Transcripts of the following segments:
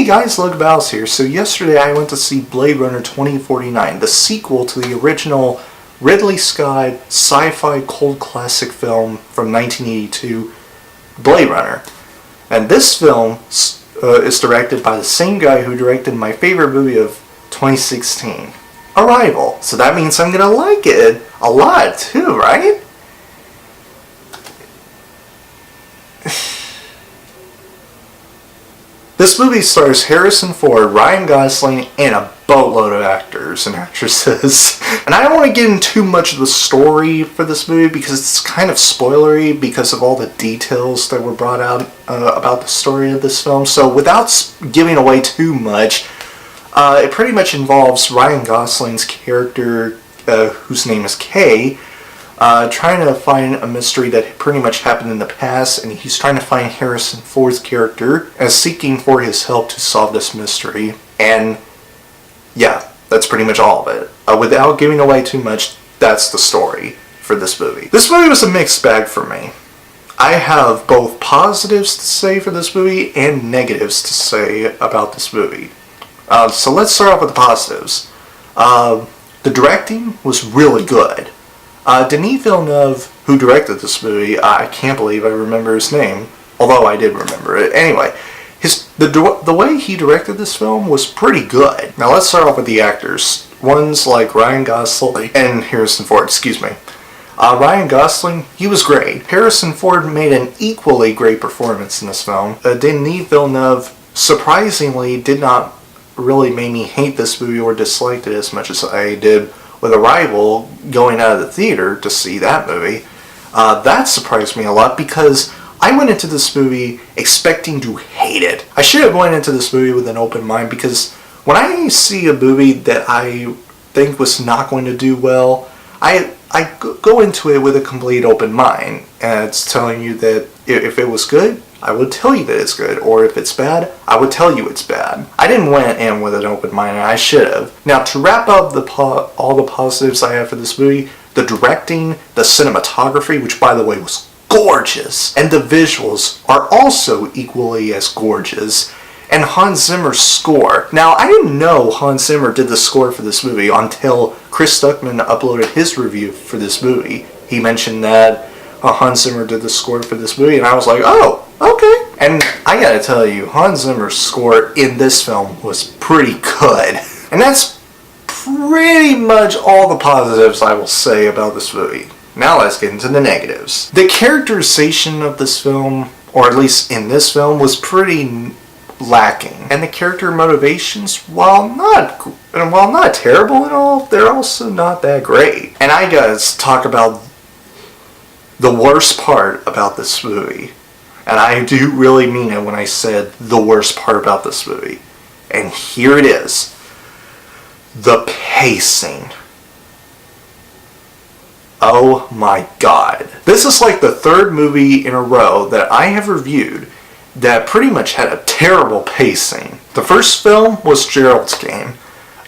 Hey guys, Logan here. So yesterday I went to see Blade Runner 2049, the sequel to the original Ridley Scott sci-fi cult classic film from 1982, Blade Runner. And this film is directed by the same guy who directed my favorite movie of 2016, Arrival. So that means I'm gonna like it a lot too, right? This movie stars Harrison Ford, Ryan Gosling, and a boatload of actors and actresses. And I don't want to get into too much of the story for this movie because it's kind of spoilery because of all the details that were brought out about the story of this film. So without giving away too much, it pretty much involves Ryan Gosling's character, whose name is Kay, trying to find a mystery that pretty much happened in the past, and he's trying to find Harrison Ford's character as seeking for his help to solve this mystery. And yeah, that's pretty much all of it. Without giving away too much, that's the story for this movie. This movie was a mixed bag for me. I have both positives to say for this movie and negatives to say about this movie. So let's start off with the positives. The directing was really good. Denis Villeneuve, who directed this movie, I can't believe I remember his name, although I did remember it. Anyway, the way he directed this film was pretty good. Now let's start off with the actors. Ones like Ryan Gosling and Harrison Ford, excuse me. Ryan Gosling, he was great. Harrison Ford made an equally great performance in this film. Denis Villeneuve, surprisingly, did not really make me hate this movie or dislike it as much as I did with Arrival, going out of the theater to see that movie. That surprised me a lot because I went into this movie expecting to hate it. I should have went into this movie with an open mind because when I see a movie that I think was not going to do well, I go into it with a complete open mind. And it's telling you that if it was good, I would tell you that it's good, or if it's bad, I would tell you it's bad. I didn't went in with an open mind, and I should have. Now, to wrap up all the positives I have for this movie, the directing, the cinematography, which by the way was gorgeous, and the visuals are also equally as gorgeous, and Hans Zimmer's score. Now, I didn't know Hans Zimmer did the score for this movie until Chris Stuckman uploaded his review for this movie. He mentioned that Hans Zimmer did the score for this movie, and I was like, oh, okay. And I gotta tell you, Hans Zimmer's score in this film was pretty good. And that's pretty much all the positives I will say about this movie. Now let's get into the negatives. The characterization of this film, or at least in this film, was pretty lacking. And the character motivations, while not terrible at all, they're also not that great. And I gotta talk about the worst part about this movie. And I do really mean it when I said the worst part about this movie. And here it is. The pacing. Oh my god. This is like the third movie in a row that I have reviewed that pretty much had a terrible pacing. The first film was Gerald's Game.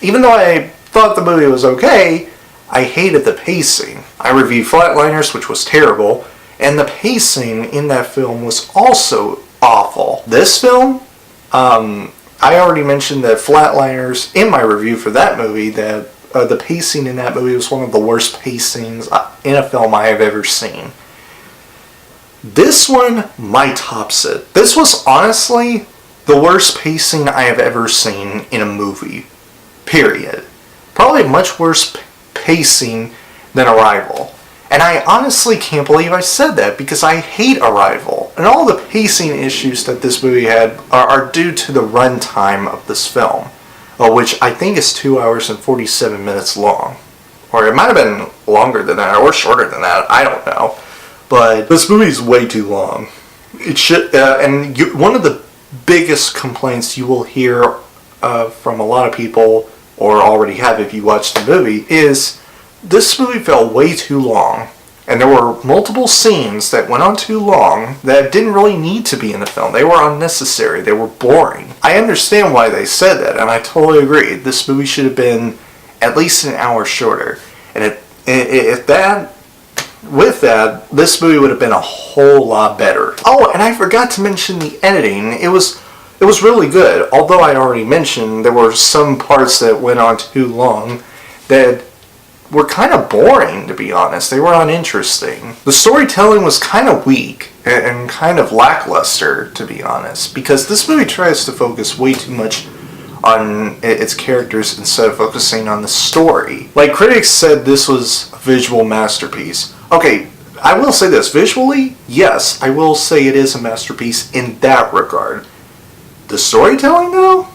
Even though I thought the movie was okay, I hated the pacing. I reviewed Flatliners, which was terrible, and the pacing in that film was also awful. This film, I already mentioned that Flatliners, in my review for that movie, that the pacing in that movie was one of the worst pacings in a film I have ever seen. This one might tops it. This was honestly the worst pacing I have ever seen in a movie. Period. Probably much worse pacing than Arrival. And I honestly can't believe I said that because I hate Arrival. And all the pacing issues that this movie had are due to the runtime of this film, which I think is 2 hours and 47 minutes long. Or it might have been longer than that or shorter than that, I don't know. But this movie is way too long. It should, one of the biggest complaints you will hear from a lot of people, or already have if you watch the movie, is this movie felt way too long. And there were multiple scenes that went on too long that didn't really need to be in the film. They were unnecessary. They were boring. I understand why they said that, and I totally agree. This movie should have been at least an hour shorter. And with that, this movie would have been a whole lot better. Oh, and I forgot to mention the editing. It was It was really good, although I already mentioned there were some parts that went on too long that were kind of boring, to be honest. They were uninteresting. The storytelling was kind of weak and kind of lackluster, to be honest, because this movie tries to focus way too much on its characters instead of focusing on the story. Like, critics said this was a visual masterpiece. Okay, I will say this. Visually, yes, I will say it is a masterpiece in that regard. The storytelling, though?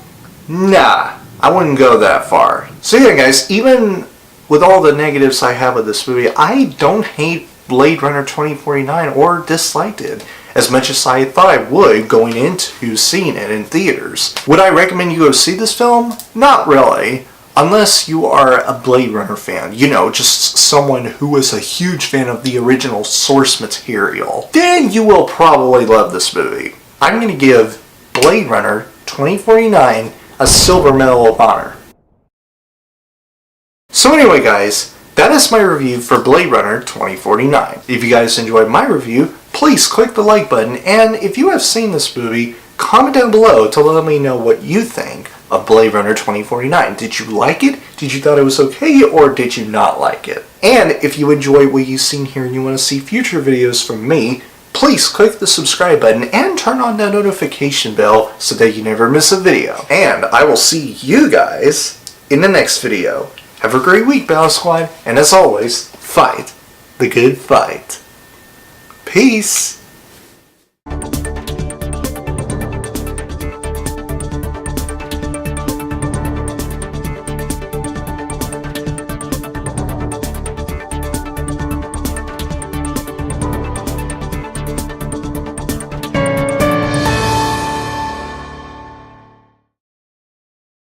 Nah, I wouldn't go that far. So yeah, guys, even with all the negatives I have with this movie, I don't hate Blade Runner 2049 or disliked it as much as I thought I would going into seeing it in theaters. Would I recommend you go see this film? Not really. Unless you are a Blade Runner fan, you know, just someone who is a huge fan of the original source material, then you will probably love this movie. I'm going to give Blade Runner 2049 a silver medal of honor. So anyway, guys, that is my review for Blade Runner 2049. If you guys enjoyed my review, please click the like button, and if you have seen this movie, comment down below to let me know what you think of Blade Runner 2049. Did you like it? Did you thought it was okay, or did you not like it? And if you enjoy what you've seen here and you want to see future videos from me, please click the subscribe button and turn on that notification bell so that you never miss a video. And I will see you guys in the next video. Have a great week, Battle Squad, and as always, fight the good fight. Peace!